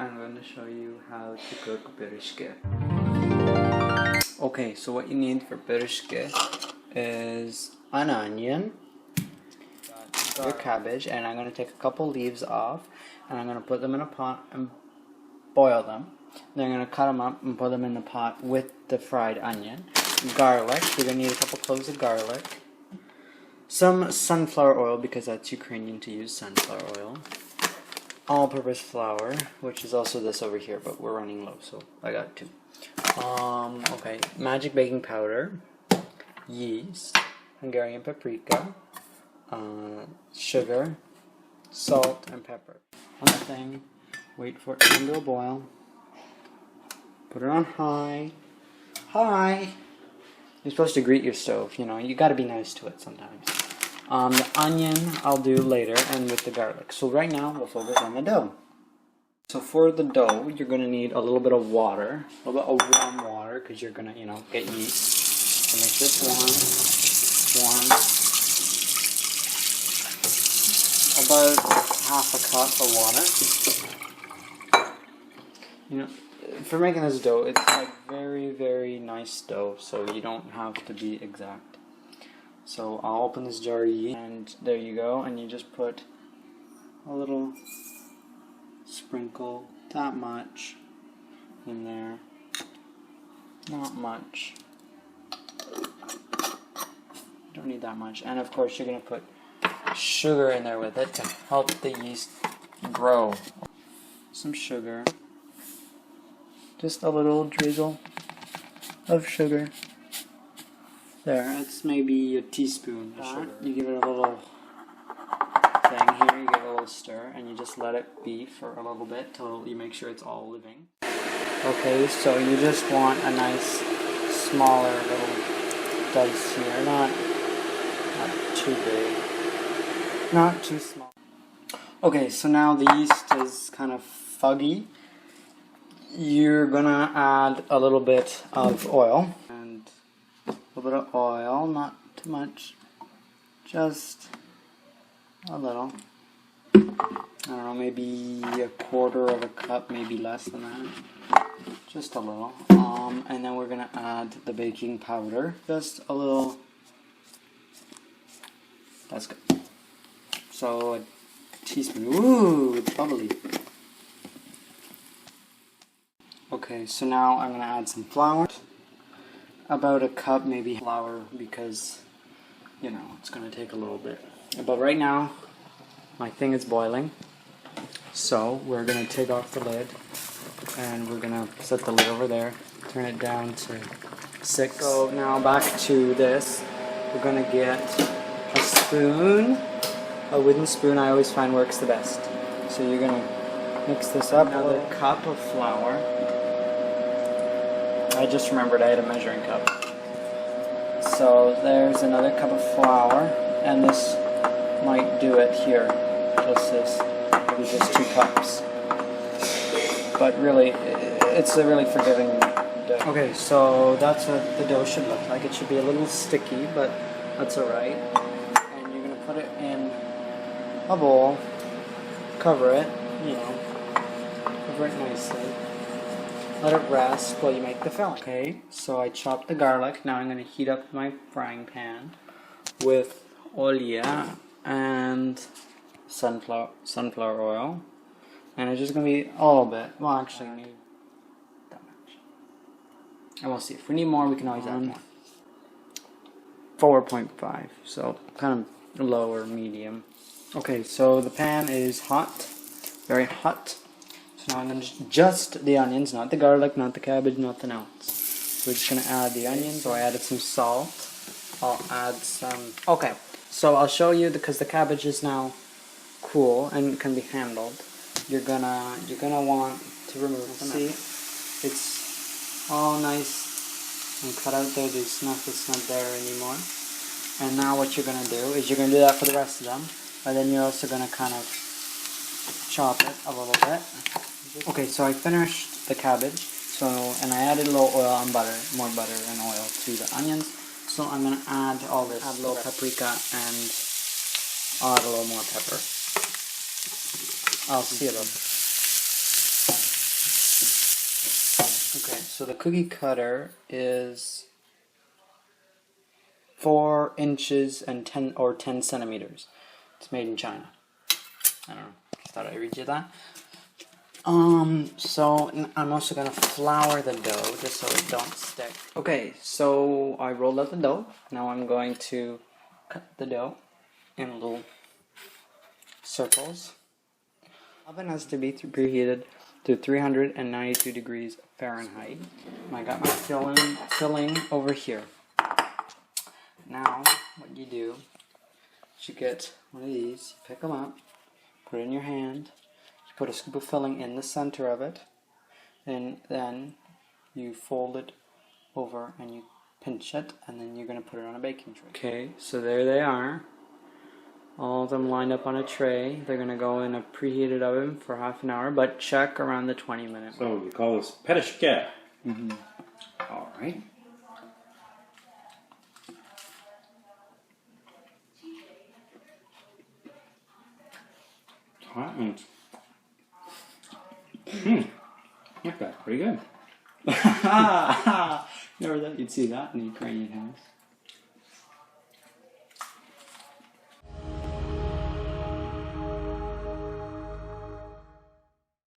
I'm going to show you how to cook pyrizhky. Okay, so what you need for pyrizhky is an onion, your cabbage, and I'm going to take a couple leaves off, and I'm going to put them in a pot and boil them. Then I'm going to cut them up and put them in the pot with the fried onion. Garlic, you're going to need a couple cloves of garlic. Some sunflower oil, because that's Ukrainian to use sunflower oil. All-purpose flour, which is also this over here, but we're running low, so I got two. Okay, magic baking powder, yeast, Hungarian paprika, sugar, salt, and pepper. One thing, wait for it to come to a boil. Put it on high. High! You're supposed to greet your stove, you know, you gotta be nice to it sometimes. The onion I'll do later, and with the garlic. So right now, we'll focus on the dough. So for the dough, you're gonna need a little bit of water, a little bit of warm water, because you're gonna, you know, get yeast. So make sure it's warm. About half a cup of water. You know, for making this dough, it's like very, very nice dough, so you don't have to be exact. So I'll open this jar of yeast, and there you go, and you just put a little sprinkle, that much, in there. Not much. Don't need that much. And of course you're going to put sugar in there with it to help the yeast grow. Some sugar. Just a little drizzle of sugar. There, it's maybe a teaspoon of sugar. You give it a little thing here, you give it a little stir, and you just let it be for a little bit till you make sure it's all living. Okay, so you just want a nice, smaller little dice here, not too big, not too small. Okay, so now the yeast is kind of foggy. You're gonna add a little bit of oil, and a little bit of oil, not too much, just a little. I don't know, maybe a quarter of a cup, maybe less than that, just a little. And then we're gonna add the baking powder, just a little. That's good. So a teaspoon. Ooh, it's bubbly. Okay, so now I'm going to add some flour. About a cup, maybe, flour, because, you know, it's going to take a little bit. But right now, my thing is boiling. So we're going to take off the lid, and we're going to set the lid over there, turn it down to 6. So now back to this. We're going to get a spoon. A wooden spoon I always find works the best. So you're going to mix this up. Another cup of flour. I just remembered I had a measuring cup. So there's another cup of flour, and this might do it here. Just this, maybe just 2 cups. But really, it's a really forgiving dough. Okay, so that's what the dough should look like. It should be a little sticky, but that's alright. And you're going to put it in a bowl, cover it, you know, cover it nicely. Let it rest while you make the filling. Okay, so I chopped the garlic. Now I'm going to heat up my frying pan with olea and sunflower oil. And it's just going to be a little bit. Well, actually, I need that much. And we'll see. If we need more, we can always add more. 4.5, so kind of low or medium. Okay, so the pan is hot, very hot. So now I'm going to just the onions, not the garlic, not the cabbage, nothing else. We're just going to add the onions. So I added some salt. I'll add some. Okay, so I'll show you because the cabbage is now cool and can be handled. You're gonna want to remove the See, it's all nice and cut out there. There's nothing that's not there anymore. And now what you're gonna do is you're gonna do that for the rest of them, but then you're also gonna kind of chop it a little bit. Okay, so I finished the cabbage, and I added a little oil and butter, more butter and oil to the onions. So I'm going to add all this, add a little paprika, and I'll add a little more pepper. I'll see it up. Okay, so the cookie cutter is 4 inches and 10 centimeters. It's made in China. I don't know. Just thought I'd read you that. So I'm also gonna flour the dough just so it don't stick. Okay, so I rolled out the dough. Now I'm going to cut the dough in little circles. Oven has to be preheated to 392 degrees Fahrenheit. I got my filling over here. Now, what you do is you get one of these, you pick them up, put it in your hand, you put a scoop of filling in the center of it, and then you fold it over and you pinch it, and then you're going to put it on a baking tray. Okay, so there they are. All of them lined up on a tray. They're going to go in a preheated oven for half an hour, but check around the 20-minute. So we call this Pyrizhky. Mm-hmm. All right. Hot and not bad. Pretty good. Never thought you'd see that in the Ukrainian house.